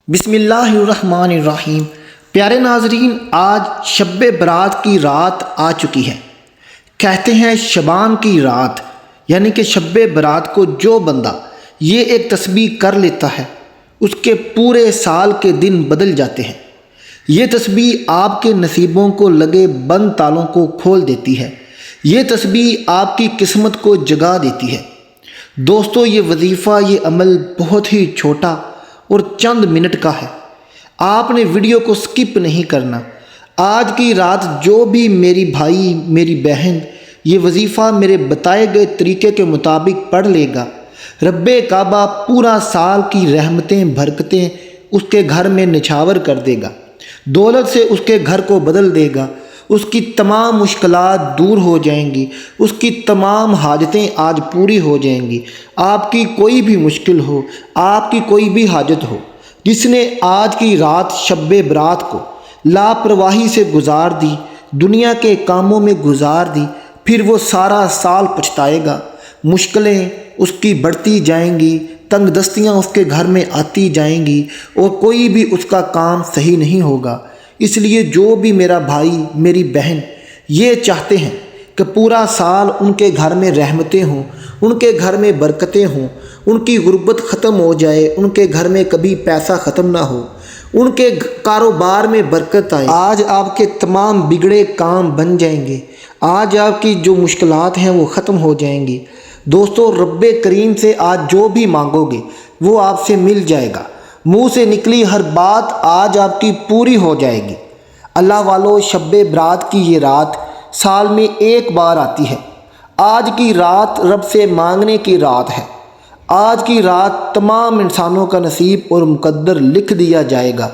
بسم اللہ الرحمن الرحیم۔ پیارے ناظرین، آج شب برات کی رات آ چکی ہے۔ کہتے ہیں شبان کی رات، یعنی کہ شب برات کو جو بندہ یہ ایک تسبیح کر لیتا ہے اس کے پورے سال کے دن بدل جاتے ہیں۔ یہ تسبیح آپ کے نصیبوں کو لگے بند تالوں کو کھول دیتی ہے۔ یہ تسبیح آپ کی قسمت کو جگا دیتی ہے۔ دوستو، یہ وظیفہ، یہ عمل بہت ہی چھوٹا اور چند منٹ کا ہے۔ آپ نے ویڈیو کو سکپ نہیں کرنا۔ آج کی رات جو بھی میری بھائی، میری بہن یہ وظیفہ میرے بتائے گئے طریقے کے مطابق پڑھ لے گا، رب کعبہ پورا سال کی رحمتیں برکتیں اس کے گھر میں نچھاور کر دے گا، دولت سے اس کے گھر کو بدل دے گا۔ اس کی تمام مشکلات دور ہو جائیں گی، اس کی تمام حاجتیں آج پوری ہو جائیں گی۔ آپ کی کوئی بھی مشکل ہو، آپ کی کوئی بھی حاجت ہو، جس نے آج کی رات شب برات کو لاپرواہی سے گزار دی، دنیا کے کاموں میں گزار دی، پھر وہ سارا سال پچھتائے گا۔ مشکلیں اس کی بڑھتی جائیں گی، تنگ دستیاں اس کے گھر میں آتی جائیں گی اور کوئی بھی اس کا کام صحیح نہیں ہوگا۔ اس لیے جو بھی میرا بھائی، میری بہن یہ چاہتے ہیں کہ پورا سال ان کے گھر میں رحمتیں ہوں، ان کے گھر میں برکتیں ہوں، ان کی غربت ختم ہو جائے، ان کے گھر میں کبھی پیسہ ختم نہ ہو، ان کے کاروبار میں برکت آئے، آج آپ کے تمام بگڑے کام بن جائیں گے، آج آپ کی جو مشکلات ہیں وہ ختم ہو جائیں گی۔ دوستو، رب کریم سے آج جو بھی مانگو گے وہ آپ سے مل جائے گا۔ منہ سے نکلی ہر بات آج آپ کی پوری ہو جائے گی۔ اللہ والو، شب برات کی یہ رات سال میں ایک بار آتی ہے۔ آج کی رات رب سے مانگنے کی رات ہے۔ آج کی رات تمام انسانوں کا نصیب اور مقدر لکھ دیا جائے گا۔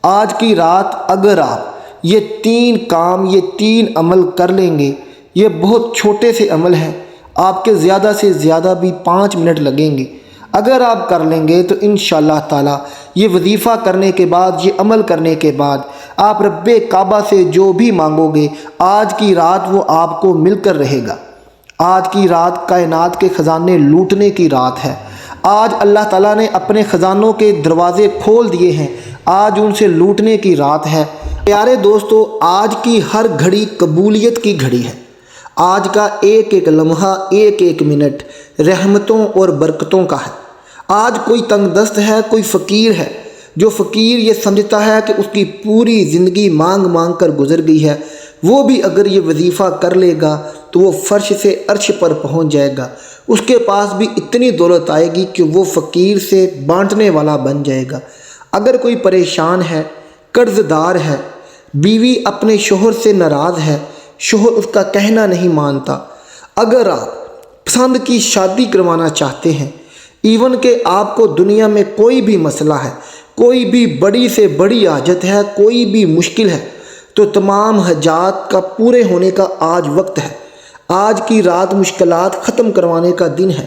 آج کی رات اگر آپ یہ 3 کام، یہ 3 عمل کر لیں گے، یہ بہت چھوٹے سے عمل ہیں، آپ کے زیادہ سے زیادہ بھی 5 منٹ لگیں گے۔ اگر آپ کر لیں گے تو انشاءاللہ تعالی یہ وظیفہ کرنے کے بعد، یہ عمل کرنے کے بعد آپ رب کعبہ سے جو بھی مانگو گے آج کی رات وہ آپ کو مل کر رہے گا۔ آج کی رات کائنات کے خزانے لوٹنے کی رات ہے۔ آج اللہ تعالیٰ نے اپنے خزانوں کے دروازے کھول دیے ہیں، آج ان سے لوٹنے کی رات ہے۔ پیارے دوستو، آج کی ہر گھڑی قبولیت کی گھڑی ہے۔ آج کا ایک ایک لمحہ، ایک ایک منٹ رحمتوں اور برکتوں کا ہے۔ آج کوئی تنگ دست ہے، کوئی فقیر ہے، جو فقیر یہ سمجھتا ہے کہ اس کی پوری زندگی مانگ مانگ کر گزر گئی ہے، وہ بھی اگر یہ وظیفہ کر لے گا تو وہ فرش سے عرش پر پہنچ جائے گا۔ اس کے پاس بھی اتنی دولت آئے گی کہ وہ فقیر سے بانٹنے والا بن جائے گا۔ اگر کوئی پریشان ہے، قرض دار ہے، بیوی اپنے شوہر سے ناراض ہے، شوہر اس کا کہنا نہیں مانتا، اگر آپ پسند کی شادی کروانا چاہتے ہیں، ایون کہ آپ کو دنیا میں کوئی بھی مسئلہ ہے، کوئی بھی بڑی سے بڑی حاجت ہے، کوئی بھی مشکل ہے، تو تمام حاجات کا پورے ہونے کا آج وقت ہے۔ آج کی رات مشکلات ختم کروانے کا دن ہے۔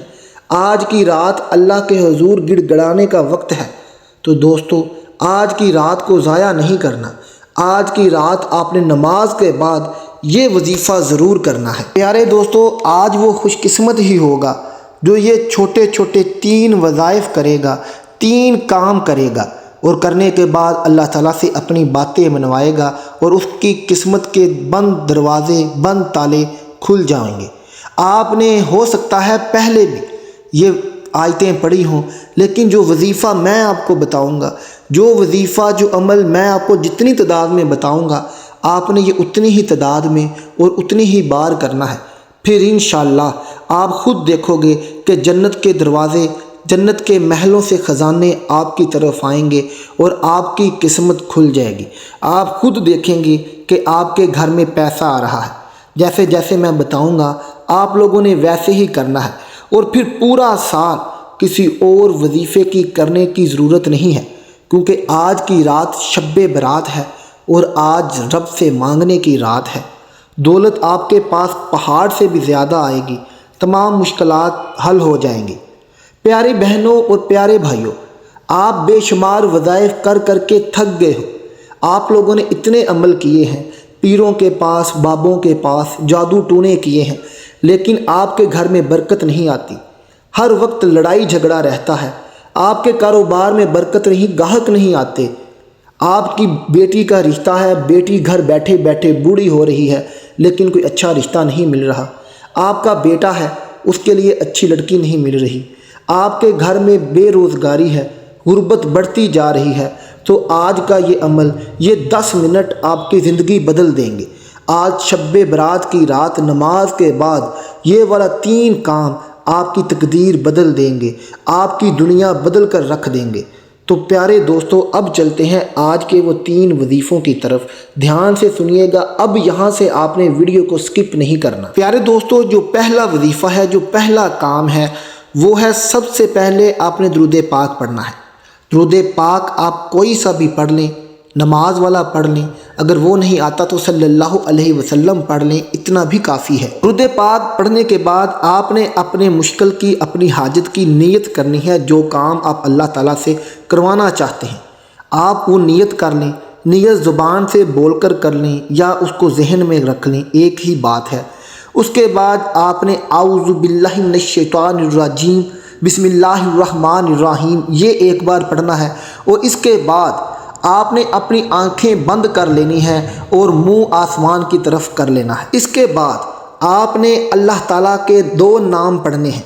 آج کی رات اللہ کے حضور گڑ گڑانے کا وقت ہے۔ تو دوستو، آج کی رات کو ضائع نہیں کرنا۔ آج کی رات آپ نے نماز کے بعد یہ وظیفہ ضرور کرنا ہے۔ پیارے دوستو، آج وہ خوش قسمت ہی ہوگا جو یہ چھوٹے چھوٹے 3 وظائف کرے گا، 3 کام کرے گا، اور کرنے کے بعد اللہ تعالیٰ سے اپنی باتیں منوائے گا اور اس کی قسمت کے بند دروازے، بند تالے کھل جائیں گے۔ آپ نے ہو سکتا ہے پہلے بھی یہ آیتیں پڑھی ہوں، لیکن جو وظیفہ میں آپ کو بتاؤں گا، جو وظیفہ، جو عمل میں آپ کو جتنی تعداد میں بتاؤں گا، آپ نے یہ اتنی ہی تعداد میں اور اتنی ہی بار کرنا ہے۔ پھر انشاءاللہ آپ خود دیکھو گے کہ جنت کے دروازے، جنت کے محلوں سے خزانے آپ کی طرف آئیں گے اور آپ کی قسمت کھل جائے گی۔ آپ خود دیکھیں گے کہ آپ کے گھر میں پیسہ آ رہا ہے۔ جیسے جیسے میں بتاؤں گا آپ لوگوں نے ویسے ہی کرنا ہے، اور پھر پورا سال کسی اور وظیفے کی کرنے کی ضرورت نہیں ہے، کیونکہ آج کی رات شب برات ہے اور آج رب سے مانگنے کی رات ہے۔ دولت آپ کے پاس پہاڑ سے بھی زیادہ آئے گی، تمام مشکلات حل ہو جائیں گی۔ پیاری بہنوں اور پیارے بھائیوں، آپ بے شمار وظائف کر کر کے تھک گئے ہو۔ آپ لوگوں نے اتنے عمل کیے ہیں، پیروں کے پاس، بابوں کے پاس جادو ٹونے کیے ہیں، لیکن آپ کے گھر میں برکت نہیں آتی۔ ہر وقت لڑائی جھگڑا رہتا ہے، آپ کے کاروبار میں برکت نہیں، گاہک نہیں آتے، آپ کی بیٹی کا رشتہ ہے، بیٹی گھر بیٹھے بیٹھے بوڑھی ہو رہی ہے لیکن کوئی اچھا رشتہ نہیں مل رہا، آپ کا بیٹا ہے، اس کے لیے اچھی لڑکی نہیں مل رہی، آپ کے گھر میں بے روزگاری ہے، غربت بڑھتی جا رہی ہے، تو آج کا یہ عمل، یہ 10 منٹ آپ کی زندگی بدل دیں گے۔ آج شب برات کی رات نماز کے بعد یہ والا 3 کام آپ کی تقدیر بدل دیں گے، آپ کی دنیا بدل کر رکھ دیں گے۔ تو پیارے دوستو، اب چلتے ہیں آج کے وہ 3 وظیفوں کی طرف، دھیان سے سنیے گا، اب یہاں سے آپ نے ویڈیو کو سکپ نہیں کرنا۔ پیارے دوستو، جو پہلا وظیفہ ہے، جو پہلا کام ہے، وہ ہے سب سے پہلے آپ نے درود پاک پڑھنا ہے۔ درود پاک آپ کوئی سا بھی پڑھ لیں، نماز والا پڑھ لیں، اگر وہ نہیں آتا تو صلی اللہ علیہ وسلم پڑھ لیں، اتنا بھی کافی ہے۔ درود پاک پڑھنے کے بعد آپ نے اپنے مشکل کی، اپنی حاجت کی نیت کرنی ہے، جو کام آپ اللہ تعالیٰ سے کروانا چاہتے ہیں آپ وہ نیت کر لیں، نیت زبان سے بول کر لیں یا اس کو ذہن میں رکھ لیں، ایک ہی بات ہے۔ اس کے بعد آپ نے اعوذ باللہ من الشیطان الرجیم بسم اللہ الرحمن الرحیم یہ ایک بار پڑھنا ہے، اور اس کے بعد آپ نے اپنی آنکھیں بند کر لینی ہیں اور منہ آسمان کی طرف کر لینا ہے۔ اس کے بعد آپ نے اللہ تعالیٰ کے 2 نام پڑھنے ہیں،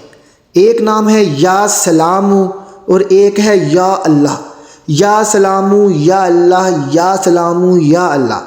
ایک نام ہے یا سلام اور ایک ہے یا اللہ۔ یا سلام یا اللہ، یا سلام یا اللہ۔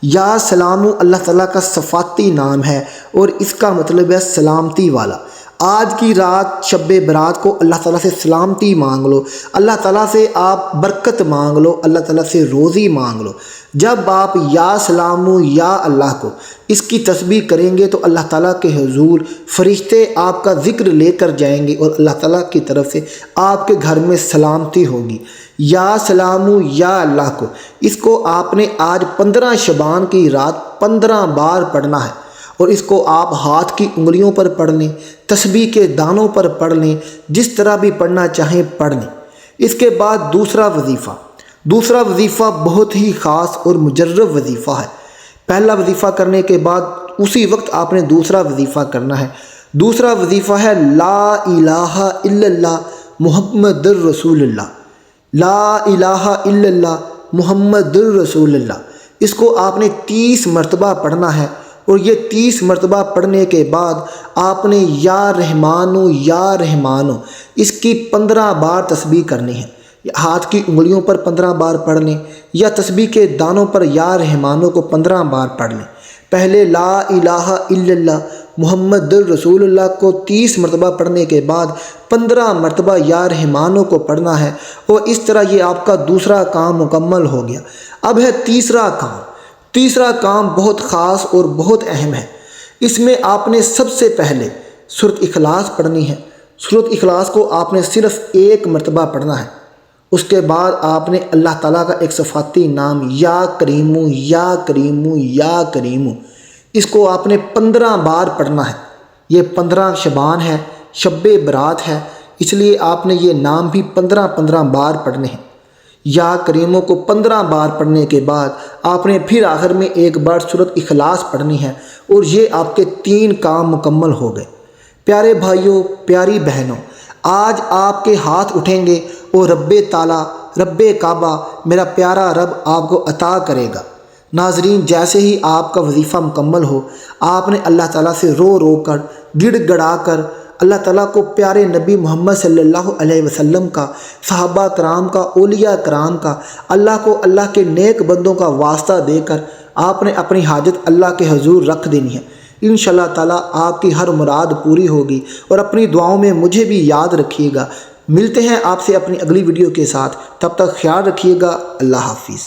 یا سلام اللہ تعالیٰ کا صفاتی نام ہے اور اس کا مطلب ہے سلامتی والا۔ آج کی رات شب برات کو اللہ تعالیٰ سے سلامتی مانگ لو، اللہ تعالیٰ سے آپ برکت مانگ لو، اللہ تعالیٰ سے روزی مانگ لو۔ جب آپ یا سلام یا اللہ کو اس کی تسبیح کریں گے تو اللہ تعالیٰ کے حضور فرشتے آپ کا ذکر لے کر جائیں گے اور اللہ تعالیٰ کی طرف سے آپ کے گھر میں سلامتی ہوگی۔ یا سلام یا اللہ کو اس کو آپ نے آج 15 شعبان کی رات 15 بار پڑھنا ہے، اور اس کو آپ ہاتھ کی انگلیوں پر پڑھ لیں، تسبیح کے دانوں پر پڑھ لیں، جس طرح بھی پڑھنا چاہیں پڑھ لیں۔ اس کے بعد دوسرا وظیفہ بہت ہی خاص اور مجرب وظیفہ ہے۔ پہلا وظیفہ کرنے کے بعد اسی وقت آپ نے دوسرا وظیفہ کرنا ہے۔ دوسرا وظیفہ ہے لا الہ الا اللہ محمد الرسول اللہ۔ لا الہ الا اللہ محمد الرسول اللہ، اس کو آپ نے 30 مرتبہ پڑھنا ہے، اور یہ 30 مرتبہ پڑھنے کے بعد آپ نے یا رحمانو اس کی 15 بار تسبیح کرنی ہے۔ ہاتھ کی انگلیوں پر 15 بار پڑھ لیں یا تسبیح کے دانوں پر یا رحمانو کو 15 بار پڑھ لیں۔ پہلے لا الہ الا اللہ محمد الرسول اللہ کو 30 مرتبہ پڑھنے کے بعد 15 مرتبہ یا رحمانو کو پڑھنا ہے، اور اس طرح یہ آپ کا دوسرا کام مکمل ہو گیا۔ اب ہے تیسرا کام بہت خاص اور بہت اہم ہے۔ اس میں آپ نے سب سے پہلے سورۃ اخلاص پڑھنی ہے۔ سورۃ اخلاص کو آپ نے صرف 1 مرتبہ پڑھنا ہے۔ اس کے بعد آپ نے اللہ تعالیٰ کا ایک صفاتی نام یا کریمو یا کریمو یا کریمو، اس کو آپ نے 15 بار پڑھنا ہے۔ یہ 15 شعبان ہے، شب برات ہے، اس لیے آپ نے یہ نام بھی 15 بار پڑھنے ہیں۔ یا کریموں کو 15 بار پڑھنے کے بعد آپ نے پھر آخر میں ایک بار سورۃ اخلاص پڑھنی ہے، اور یہ آپ کے 3 کام مکمل ہو گئے۔ پیارے بھائیوں، پیاری بہنوں، آج آپ کے ہاتھ اٹھیں گے اور رب تعالیٰ، رب کعبہ، میرا پیارا رب آپ کو عطا کرے گا۔ ناظرین، جیسے ہی آپ کا وظیفہ مکمل ہو، آپ نے اللہ تعالیٰ سے رو کر، گڑ گڑا کر، اللہ تعالیٰ کو پیارے نبی محمد صلی اللہ علیہ وسلم کا، صحابہ کرام کا، اولیاء کرام کا، اللہ کو اللہ کے نیک بندوں کا واسطہ دے کر آپ نے اپنی حاجت اللہ کے حضور رکھ دینی ہے۔ انشاءاللہ تعالیٰ آپ کی ہر مراد پوری ہوگی، اور اپنی دعاؤں میں مجھے بھی یاد رکھیے گا۔ ملتے ہیں آپ سے اپنی اگلی ویڈیو کے ساتھ، تب تک خیال رکھیے گا۔ اللہ حافظ۔